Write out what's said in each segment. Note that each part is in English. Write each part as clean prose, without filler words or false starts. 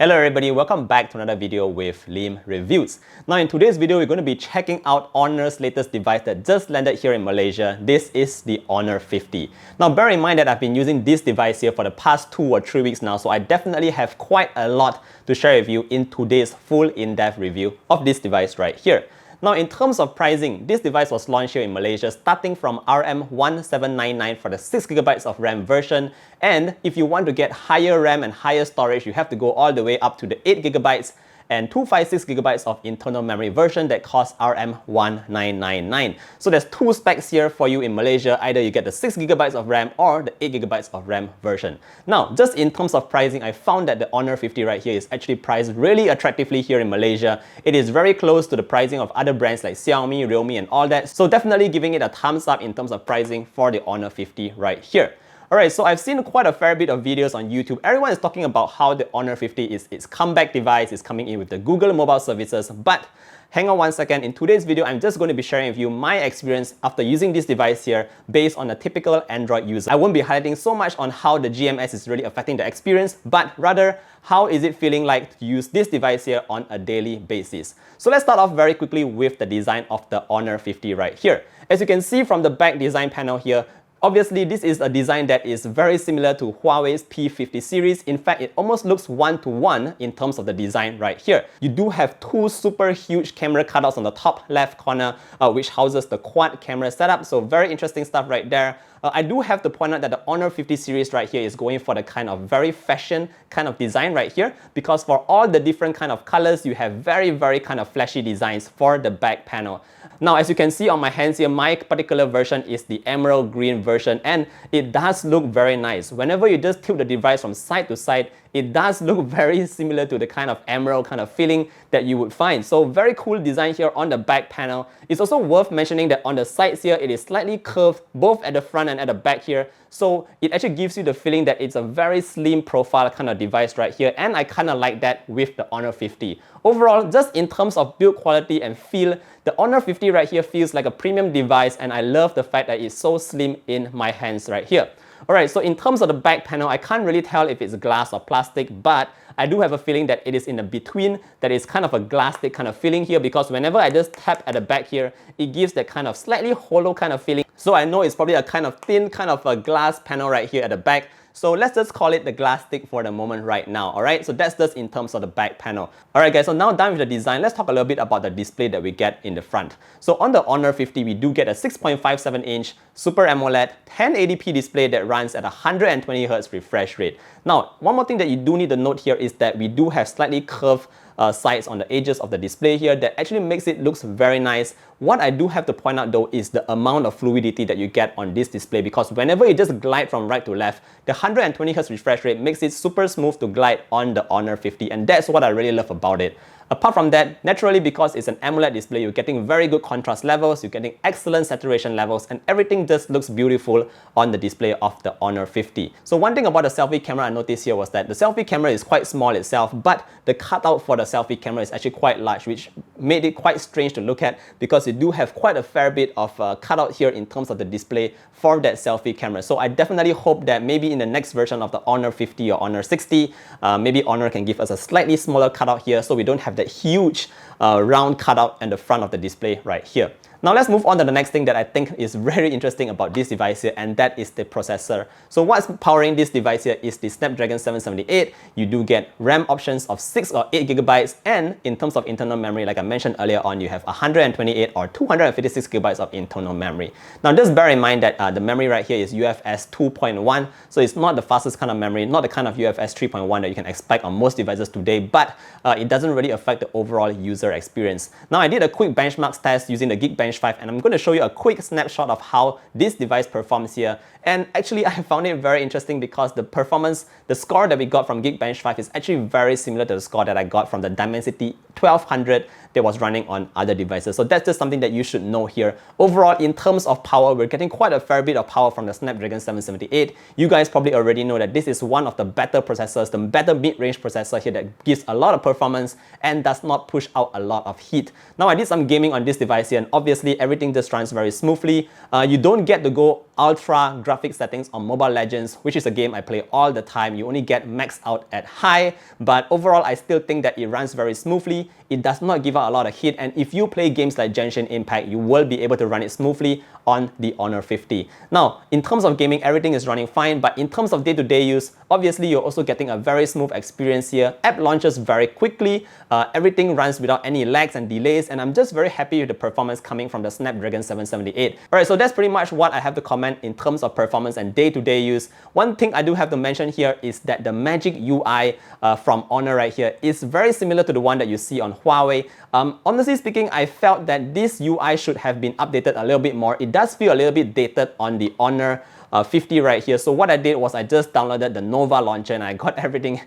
Hello everybody, welcome back to another video with Lim Reviews. Now in today's video, we're going to be checking out Honor's latest device that just landed here in Malaysia. This is the Honor 50. Now bear in mind that I've been using this device here for the past 2 or 3 weeks now, so I definitely have quite a lot to share with you in today's full in-depth review of this device right here. Now in terms of pricing, this device was launched here in Malaysia starting from RM1799 for the 6GB of RAM version, and if you want to get higher RAM and higher storage, you have to go all the way up to the 8GB and 256GB of internal memory version that costs RM1999. So there's 2 specs here for you in Malaysia. Either you get the 6GB of RAM or the 8GB of RAM version. Now, just in terms of pricing, I found that the Honor 50 right here is actually priced really attractively here in Malaysia. It is very close to the pricing of other brands like Xiaomi, Realme and all that. So definitely giving it a thumbs up in terms of pricing for the Honor 50 right here. Alright, so I've seen quite a fair bit of videos on YouTube. Everyone is talking about how the Honor 50 is its comeback device, is coming in with the Google mobile services, but hang on one second. In today's video, I'm just going to be sharing with you my experience after using this device here based on a typical Android user. I won't be highlighting so much on how the GMS is really affecting the experience, but rather, how is it feeling like to use this device here on a daily basis. So let's start off very quickly with the design of the Honor 50 right here. As you can see from the back design panel here, obviously, this is a design that is very similar to Huawei's P50 series. In fact, it almost looks one-to-one in terms of the design right here. You do have 2 super huge camera cutouts on the top left corner, which houses the quad camera setup. So very interesting stuff right there. I do have to point out that the Honor 50 series right here is going for the kind of very fashion kind of design right here, because for all the different kind of colors, you have very kind of flashy designs for the back panel. Now, as you can see on my hands here, my particular version is the emerald green version, and it does look very nice. Whenever you just tilt the device from side to side, it does look very similar to the kind of emerald kind of feeling that you would find. So very cool design here on the back panel. It's also worth mentioning that on the sides here, it is slightly curved both at the front and at the back here. So it actually gives you the feeling that it's a very slim profile kind of device right here, and I kind of like that with the Honor 50. Overall, just in terms of build quality and feel, the Honor 50 right here feels like a premium device, and I love the fact that it's so slim in my hands right here. Alright, so in terms of the back panel, I can't really tell if it's glass or plastic, but I do have a feeling that it is in the between, that is kind of a glass-stick kind of feeling here, because whenever I just tap at the back here, it gives that kind of slightly hollow kind of feeling. So I know it's probably a kind of thin kind of a glass panel right here at the back. So let's just call it the glass stick for the moment right now, alright? So that's just in terms of the back panel. Alright guys, so now done with the design, let's talk a little bit about the display that we get in the front. So on the Honor 50, we do get a 6.57-inch Super AMOLED 1080p display that runs at 120Hz refresh rate. Now, one more thing that you do need to note here is that we do have slightly curved sides on the edges of the display here that actually makes it looks very nice. What I do have to point out though is the amount of fluidity that you get on this display, because whenever you just glide from right to left, the 120Hz refresh rate makes it super smooth to glide on the Honor 50, and that's what I really love about it. Apart from that, naturally, because it's an AMOLED display, you're getting very good contrast levels, you're getting excellent saturation levels, and everything just looks beautiful on the display of the Honor 50. So one thing about the selfie camera I noticed here was that the selfie camera is quite small itself, but the cutout for the selfie camera is actually quite large, which made it quite strange to look at, because you do have quite a fair bit of cutout here in terms of the display for that selfie camera. So I definitely hope that maybe in the next version of the Honor 50 or Honor 60, maybe Honor can give us a slightly smaller cutout here, so we don't have that huge round cutout in the front of the display right here. Now let's move on to the next thing that I think is very interesting about this device here, and that is the processor. So what's powering this device here is the Snapdragon 778. You do get RAM options of 6 or 8GB, and in terms of internal memory, like I mentioned earlier on, you have 128 or 256GB of internal memory. Now just bear in mind that the memory right here is UFS 2.1, so it's not the fastest kind of memory, not the kind of UFS 3.1 that you can expect on most devices today, but it doesn't really affect the overall user experience. Now I did a quick benchmarks test using the Geekbench 5, and I'm going to show you a quick snapshot of how this device performs here. And actually, I found it very interesting because the performance, the score that we got from Geekbench 5 is actually very similar to the score that I got from the Dimensity 1200 that was running on other devices. So that's just something that you should know here. Overall, in terms of power, we're getting quite a fair bit of power from the Snapdragon 778. You guys probably already know that this is one of the better processors, the better mid-range processor here that gives a lot of performance and does not push out a lot of heat. Now, I did some gaming on this device here, and obviously obviously everything just runs very smoothly. You don't get to go ultra graphic settings on Mobile Legends, which is a game I play all the time. You only get maxed out at high, but overall I still think that it runs very smoothly. It does not give out a lot of heat, and if you play games like Genshin Impact, you will be able to run it smoothly on the Honor 50. Now, in terms of gaming, everything is running fine, but in terms of day-to-day use, obviously you're also getting a very smooth experience here. App launches very quickly, everything runs without any lags and delays, and I'm just very happy with the performance coming from the Snapdragon 778. Alright, so that's pretty much what I have to comment in terms of performance and day-to-day use. One thing I do have to mention here is that the Magic UI from Honor right here is very similar to the one that you see on Huawei. Honestly speaking, I felt that this UI should have been updated a little bit more. It does feel a little bit dated on the Honor 50 right here. So what I did was I just downloaded the Nova launcher and I got everything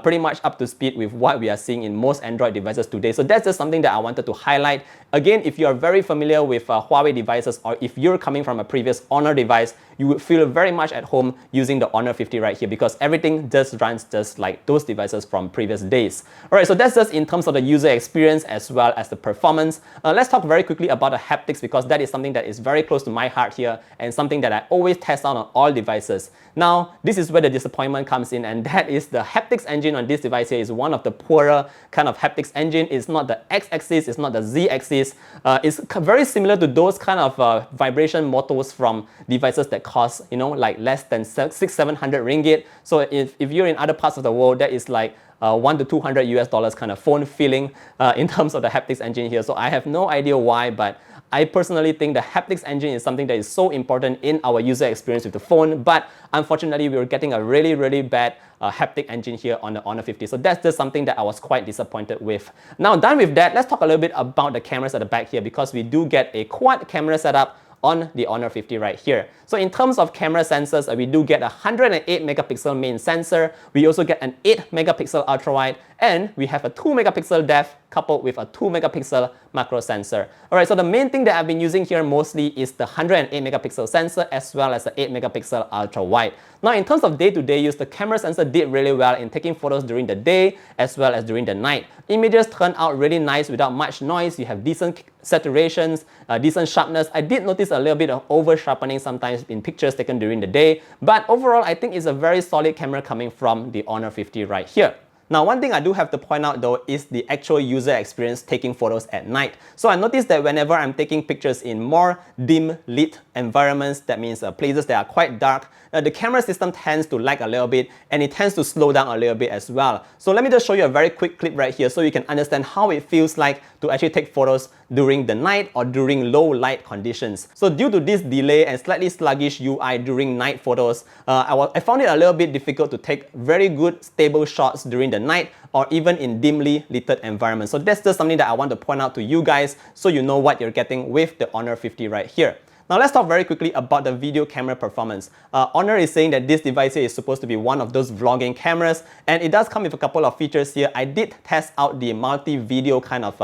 pretty much up to speed with what we are seeing in most Android devices today. So that's just something that I wanted to highlight. Again, if you are very familiar with Huawei devices, or if you're coming from a previous Honor device, you would feel very much at home using the Honor 50 right here, because everything just runs just like those devices from previous days. Alright, so that's just in terms of the user experience as well as the performance. Let's talk very quickly about the haptics, because that is something that is very close to my heart here and something that I always test out on all devices. Now, this is where the disappointment comes in, and that is the haptics engine on this device here is one of the poorer kind of haptics engine. It's not the X-axis, it's not the Z-axis. It's very similar to those kind of vibration motors from devices that cost, you know, like less than 600-700 ringgit. So if you're in other parts of the world, that is like $100 to $200 US kind of phone feeling in terms of the haptics engine here. So I have no idea why, but I personally think the haptics engine is something that is so important in our user experience with the phone, but unfortunately we were getting a really bad haptic engine here on the Honor 50. So that's just something that I was quite disappointed with. Now, done with that, let's talk a little bit about the cameras at the back here, because we do get a quad camera setup on the Honor 50 right here. So in terms of camera sensors, we do get a 108 megapixel main sensor. We also get an 8 megapixel ultra wide, and we have a 2 megapixel depth coupled with a 2 megapixel macro sensor. Alright, so the main thing that I've been using here mostly is the 108 megapixel sensor as well as the 8 megapixel ultra wide. Now, in terms of day-to-day use, the camera sensor did really well in taking photos during the day as well as during the night. Images turn out really nice without much noise. You have decent saturations, decent sharpness. I did notice a little bit of over sharpening sometimes in pictures taken during the day, but overall I think it's a very solid camera coming from the Honor 50 right here. Now, one thing I do have to point out though is the actual user experience taking photos at night. So I noticed that whenever I'm taking pictures in more dim lit environments, that means places that are quite dark, the camera system tends to lag a little bit and it tends to slow down a little bit as well. So let me just show you a very quick clip right here so you can understand how it feels like to actually take photos during the night or during low light conditions. So due to this delay and slightly sluggish UI during night photos, I found it a little bit difficult to take very good stable shots during the night or even in dimly lit environments. So that's just something that I want to point out to you guys so you know what you're getting with the Honor 50 right here. Now let's talk very quickly about the video camera performance. Honor is saying that this device here is supposed to be one of those vlogging cameras, and it does come with a couple of features here. I did test out the multi-video kind of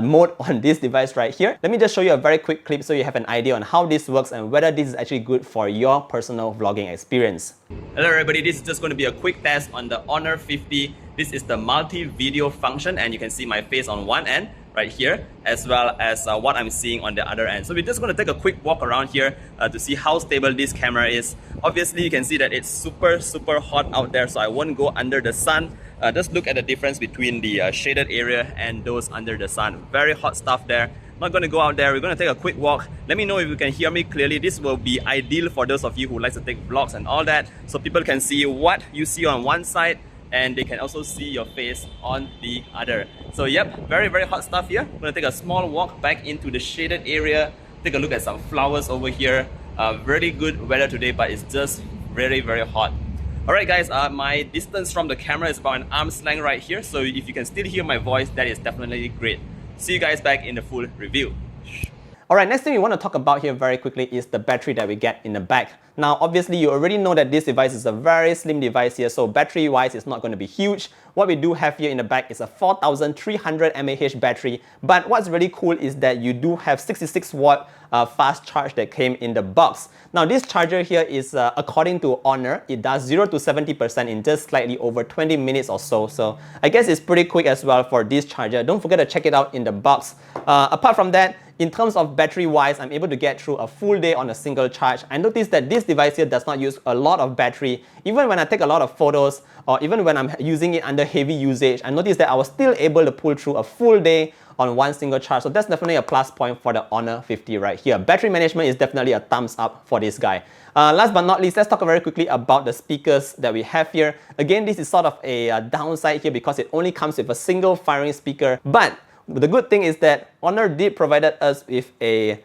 mode on this device right here. Let me just show you a very quick clip so you have an idea on how this works and whether this is actually good for your personal vlogging experience. Hello everybody, this is just going to be a quick test on the Honor 50. This is the multi-video function, and you can see my face on one end right here, as well as what I'm seeing on the other end. So we're just going to take a quick walk around here to see how stable this camera is. Obviously, you can see that it's super hot out there, so I won't go under the sun. Just look at the difference between the shaded area and those under the sun. Very hot stuff there. Not going to go out there. We're going to take a quick walk. Let me know if you can hear me clearly. This will be ideal for those of you who like to take vlogs and all that, so people can see what you see on one side and they can also see your face on the other. So yep, very hot stuff here. I'm gonna take a small walk back into the shaded area, take a look at some flowers over here. Very good weather today, but it's just very hot. Alright guys, my distance from the camera is about an arm's length right here, so if you can still hear my voice, that is definitely great. See you guys back in the full review. Alright, next thing we want to talk about here very quickly is the battery that we get in the back. Now, obviously, you already know that this device is a very slim device here, so battery-wise, it's not going to be huge. What we do have here in the back is a 4300 mAh battery, but what's really cool is that you do have 66 watt fast charge that came in the box. Now, this charger here is, according to Honor, it does 0 to 70% in just slightly over 20 minutes or so. So I guess it's pretty quick as well for this charger. Don't forget to check it out in the box. Apart from that, in terms of battery wise, I'm able to get through a full day on a single charge. I noticed that this device here does not use a lot of battery. Even when I take a lot of photos, or even when I'm using it under heavy usage, I noticed that I was still able to pull through a full day on one single charge. So that's definitely a plus point for the Honor 50 right here. Battery management is definitely a thumbs up for this guy. Last but not least, let's talk very quickly about the speakers that we have here. Again, this is sort of a downside here because it only comes with a single firing speaker. But the good thing is that Honor did provided us with a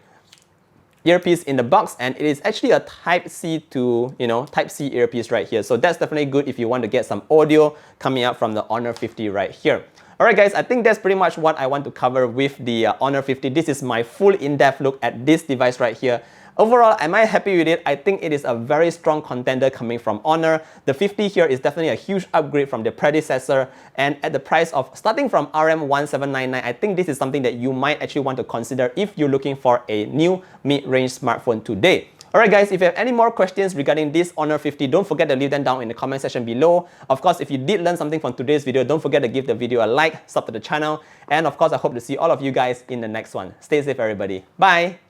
earpiece in the box, and it is actually a Type-C to, Type-C earpiece right here. So that's definitely good if you want to get some audio coming out from the Honor 50 right here. Alright guys, I think that's pretty much what I want to cover with the Honor 50. This is my full in-depth look at this device right here. Overall, am I happy with it? I think it is a very strong contender coming from Honor. The 50 here is definitely a huge upgrade from the predecessor, and at the price of starting from RM1799, I think this is something that you might actually want to consider if you're looking for a new mid-range smartphone today. Alright guys, if you have any more questions regarding this Honor 50, don't forget to leave them down in the comment section below. Of course, if you did learn something from today's video, don't forget to give the video a like, sub to the channel, and of course, I hope to see all of you guys in the next one. Stay safe everybody. Bye!